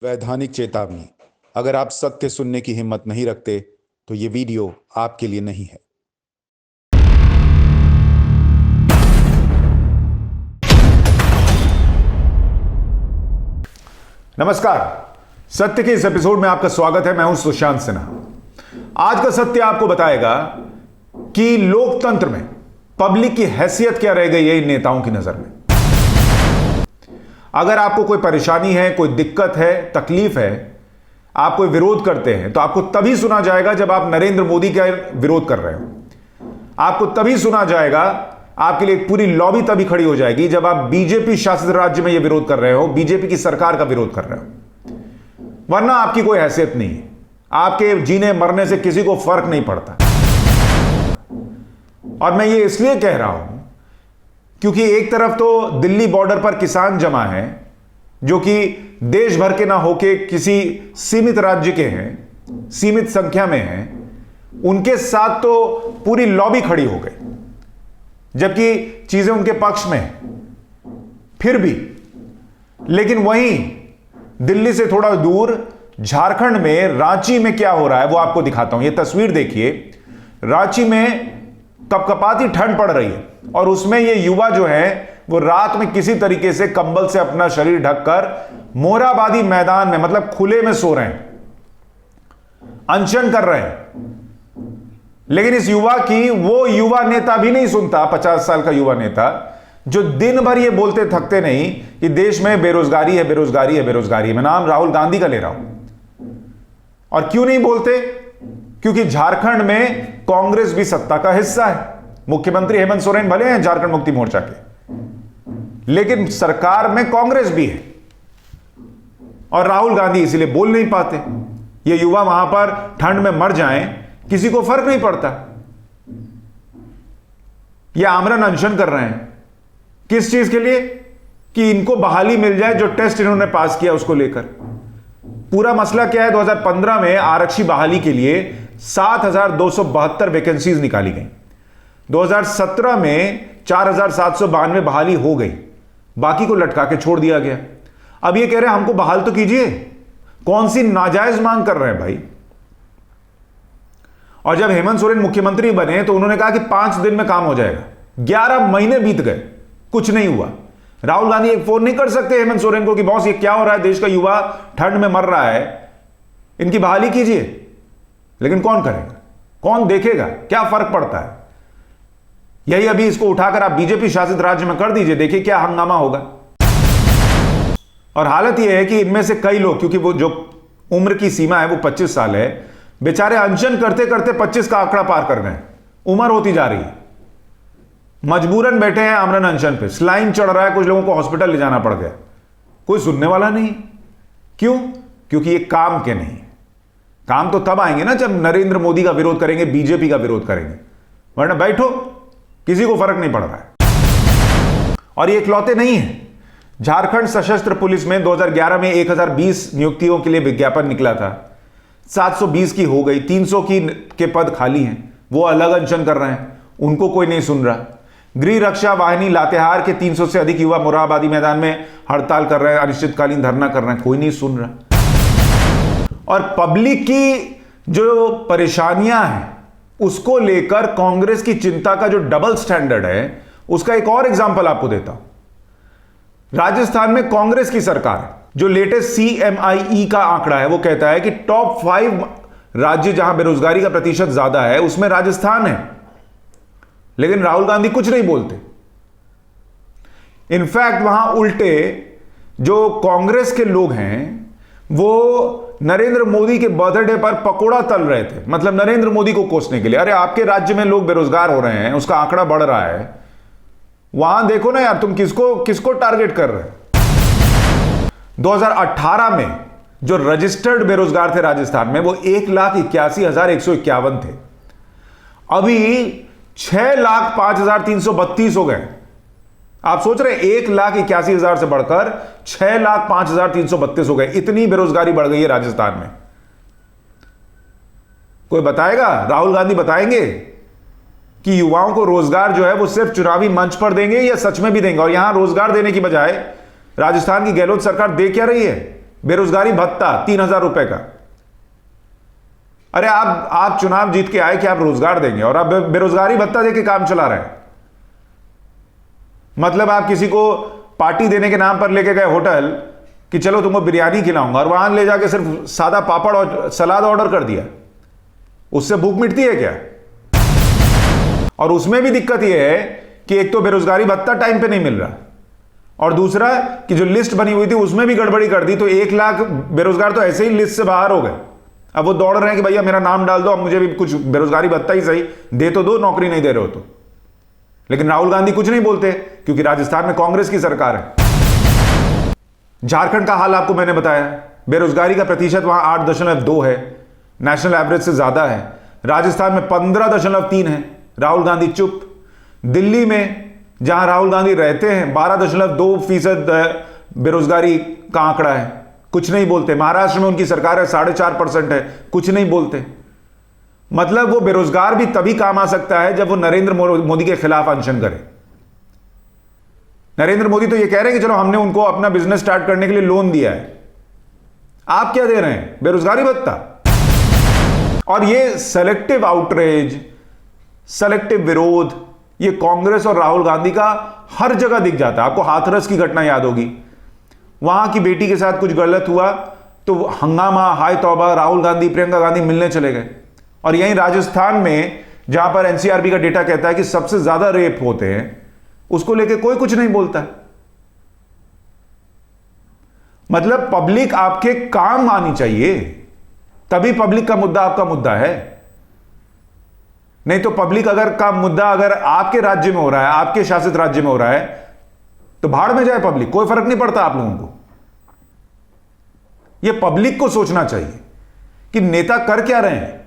वैधानिक चेतावनी। अगर आप सत्य सुनने की हिम्मत नहीं रखते तो ये वीडियो आपके लिए नहीं है। नमस्कार, सत्य के इस एपिसोड में आपका स्वागत है। मैं हूं सुशांत सिन्हा। आज का सत्य आपको बताएगा कि लोकतंत्र में पब्लिक की हैसियत क्या रह गई है इन नेताओं की नजर में। अगर आपको कोई परेशानी है, कोई दिक्कत है, तकलीफ है, आप कोई विरोध करते हैं तो आपको तभी सुना जाएगा जब आप नरेंद्र मोदी का विरोध कर रहे हो। आपको तभी सुना जाएगा, आपके लिए एक पूरी लॉबी तभी खड़ी हो जाएगी जब आप बीजेपी शासित राज्य में यह विरोध कर रहे हो, बीजेपी की सरकार का विरोध कर रहे हो। वरना आपकी कोई हैसियत नहीं है। आपके जीने मरने से किसी को फर्क नहीं पड़ता। और मैं ये इसलिए कह रहा हूं क्योंकि एक तरफ तो दिल्ली बॉर्डर पर किसान जमा है जो कि देश भर के ना होके किसी सीमित राज्य के हैं, सीमित संख्या में हैं। उनके साथ तो पूरी लॉबी खड़ी हो गई जबकि चीजें उनके पक्ष में हैं। फिर भी लेकिन वहीं दिल्ली से थोड़ा दूर झारखंड में रांची में क्या हो रहा है वो आपको दिखाता हूं। ये तस्वीर देखिए। रांची में कपकपाती ठंड पड़ रही है और उसमें ये युवा जो है वो रात में किसी तरीके से कंबल से अपना शरीर ढककर मोरहाबादी मैदान में, मतलब खुले में सो रहे हैं, अनशन कर रहे हैं। लेकिन इस युवा की वो युवा नेता भी नहीं सुनता, 50 साल का युवा नेता जो दिन भर ये बोलते थकते नहीं कि देश में बेरोजगारी है, बेरोजगारी है, बेरोजगारी है। मैं नाम राहुल गांधी का ले रहा हूं। और क्यों नहीं बोलते? क्योंकि झारखंड में कांग्रेस भी सत्ता का हिस्सा है। मुख्यमंत्री हेमंत सोरेन भले हैं झारखंड मुक्ति मोर्चा के, लेकिन सरकार में कांग्रेस भी है और राहुल गांधी इसीलिए बोल नहीं पाते। ये युवा वहां पर ठंड में मर जाएं, किसी को फर्क नहीं पड़ता। ये आमरण अनशन कर रहे हैं किस चीज के लिए? कि इनको बहाली मिल जाए, जो टेस्ट इन्होंने पास किया उसको लेकर। पूरा मसला क्या है? 2015 में आरक्षी बहाली के लिए 7,272 वैकेंसीज निकाली गई। 2017 में 4,792 बहाली हो गई, बाकी को लटका के छोड़ दिया गया। अब ये कह रहे हैं हमको बहाल तो कीजिए। कौन सी नाजायज मांग कर रहे हैं भाई? और जब हेमंत सोरेन मुख्यमंत्री बने तो उन्होंने कहा कि 5 दिन में काम हो जाएगा। 11 महीने बीत गए, कुछ नहीं हुआ। राहुल गांधी एक फोन नहीं कर सकते हेमंत सोरेन को कि बॉस ये क्या हो रहा है, देश का युवा ठंड में मर रहा है, इनकी बहाली कीजिए। लेकिन कौन करेगा? कौन देखेगा? क्या फर्क पड़ता है? यही अभी इसको उठाकर आप बीजेपी शासित राज्य में कर दीजिए, देखिए क्या हंगामा होगा। और हालत यह है कि इनमें से कई लोग, क्योंकि वो जो उम्र की सीमा है वो 25 साल है, बेचारे अनशन करते करते 25 का आंकड़ा पार कर गए। उम्र होती जा रही है, मजबूरन बैठे हैं आमरण अनशन पे। स्लाइन चढ़ रहा है, कुछ लोगों को हॉस्पिटल ले जाना पड़ गया। कोई सुनने वाला नहीं। क्यों? क्योंकि ये काम के नहीं। काम तो तब आएंगे ना जब नरेंद्र मोदी का विरोध करेंगे, बीजेपी का विरोध करेंगे। वरना बैठो, किसी को फर्क नहीं पड़ रहा है। और ये इकलौते नहीं है। झारखंड सशस्त्र पुलिस में 2011 में 1020 नियुक्तियों के लिए विज्ञापन निकला था, 720 की हो गई, 300 के पद खाली हैं। वो अलग अनशन कर रहे हैं, उनको कोई नहीं सुन रहा। गृह रक्षा वाहिनी लातेहार के 300 से अधिक युवा मोरहाबादी मैदान में हड़ताल कर रहे हैं, अनिश्चितकालीन धरना कर रहे हैं, कोई नहीं सुन रहा। और पब्लिक की जो परेशानियां हैं उसको लेकर कांग्रेस की चिंता का जो डबल स्टैंडर्ड है, उसका एक और एग्जांपल आपको देता हूं। राजस्थान में कांग्रेस की सरकार है। जो लेटेस्ट CMIE का आंकड़ा है वो कहता है कि टॉप 5 राज्य जहां बेरोजगारी का प्रतिशत ज्यादा है उसमें राजस्थान है। लेकिन राहुल गांधी कुछ नहीं बोलते। इनफैक्ट वहां उल्टे जो कांग्रेस के लोग हैं वो नरेंद्र मोदी के बर्थडे पर पकोड़ा तल रहे थे, मतलब नरेंद्र मोदी को कोसने के लिए। अरे आपके राज्य में लोग बेरोजगार हो रहे हैं, उसका आंकड़ा बढ़ रहा है, वहां देखो ना यार, तुम किसको टारगेट कर रहे हो? 2018 में जो रजिस्टर्ड बेरोजगार थे राजस्थान में वो 1,81,151 थे। अभी 6,05,332 हो गए। आप सोच रहे 1,81,000 से बढ़कर 6,05,332 हो गए। इतनी बेरोजगारी बढ़ गई है राजस्थान में। कोई बताएगा? राहुल गांधी बताएंगे कि युवाओं को रोजगार जो है वो सिर्फ चुनावी मंच पर देंगे या सच में भी देंगे? और यहां रोजगार देने की बजाय राजस्थान की गहलोत सरकार दे क्या रही है? बेरोजगारी भत्ता 3,000 रुपए का। अरे आप चुनाव जीत के आए कि आप रोजगार देंगे और आप बेरोजगारी भत्ता देके काम चला रहे हैं। मतलब आप किसी को पार्टी देने के नाम पर लेके गए होटल कि चलो तुमको बिरयानी खिलाऊंगा, और वहां ले जाके सिर्फ सादा पापड़ और सलाद ऑर्डर कर दिया। उससे भूख मिटती है क्या? और उसमें भी दिक्कत यह है कि एक तो बेरोजगारी भत्ता टाइम पे नहीं मिल रहा, और दूसरा कि जो लिस्ट बनी हुई थी उसमें भी गड़बड़ी कर दी। तो 1 लाख बेरोजगार तो ऐसे ही लिस्ट से बाहर हो गए। अब वो दौड़ रहे हैं कि भैया मेरा नाम डाल दो, अब मुझे भी कुछ बेरोजगारी भत्ता ही सही दे तो दो, नौकरी नहीं दे रहे हो तो। लेकिन राहुल गांधी कुछ नहीं बोलते क्योंकि राजस्थान में कांग्रेस की सरकार है। झारखंड का हाल आपको मैंने बताया, बेरोजगारी का प्रतिशत वहां 8.2 है, नेशनल एवरेज से ज्यादा है। राजस्थान में 15.3 है, राहुल गांधी चुप। दिल्ली में जहां राहुल गांधी रहते हैं 12.2% बेरोजगारी का आंकड़ा है, कुछ नहीं बोलते। महाराष्ट्र में उनकी सरकार है 4.5% है, कुछ नहीं बोलते। मतलब वो बेरोजगार भी तभी काम आ सकता है जब वो नरेंद्र मोदी के खिलाफ अनशन करे। नरेंद्र मोदी तो ये कह रहे हैं कि चलो हमने उनको अपना बिजनेस स्टार्ट करने के लिए लोन दिया है, आप क्या दे रहे हैं? बेरोजगारी भत्ता। और ये सेलेक्टिव आउटरीच, सेलेक्टिव विरोध, ये कांग्रेस और राहुल गांधी का हर जगह दिख जाता है। आपको हाथरस की घटना याद होगी, वहां की बेटी के साथ कुछ गलत हुआ तो हंगामा, हाय तौबा, राहुल गांधी प्रियंका गांधी मिलने चले गए। और यहीं राजस्थान में जहां पर एनसीआरबी का डेटा कहता है कि सबसे ज्यादा रेप होते हैं, उसको लेके कोई कुछ नहीं बोलता। मतलब पब्लिक आपके काम आनी चाहिए, तभी पब्लिक का मुद्दा आपका मुद्दा है। नहीं तो पब्लिक का मुद्दा अगर आपके राज्य में हो रहा है, आपके शासित राज्य में हो रहा है, तो भाड़ में जाए पब्लिक, कोई फर्क नहीं पड़ता आप लोगों को। यह पब्लिक को सोचना चाहिए कि नेता कर क्या रहे हैं।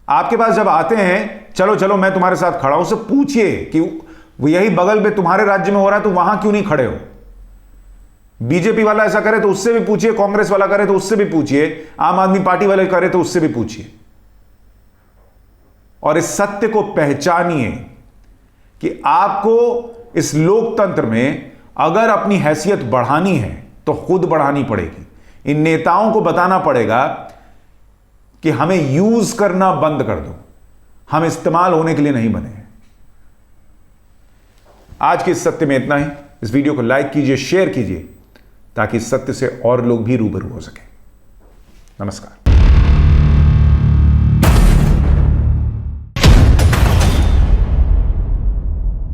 आपके पास जब आते हैं, चलो चलो मैं तुम्हारे साथ खड़ा हूं, उससे पूछिए कि वो यही बगल में तुम्हारे राज्य में हो रहा है तो वहां क्यों नहीं खड़े हो। बीजेपी वाला ऐसा करे तो उससे भी पूछिए, कांग्रेस वाला करे तो उससे भी पूछिए, आम आदमी पार्टी वाले करे तो उससे भी पूछिए। और इस सत्य को पहचानिए कि आपको इस लोकतंत्र में अगर अपनी हैसियत बढ़ानी है तो खुद बढ़ानी पड़ेगी। इन नेताओं को बताना पड़ेगा कि हमें यूज करना बंद कर दो, हम इस्तेमाल होने के लिए नहीं बने हैं। आज के इस सत्य में इतना ही। इस वीडियो को लाइक कीजिए, शेयर कीजिए, ताकि इस सत्य से और लोग भी रूबरू हो सके। नमस्कार।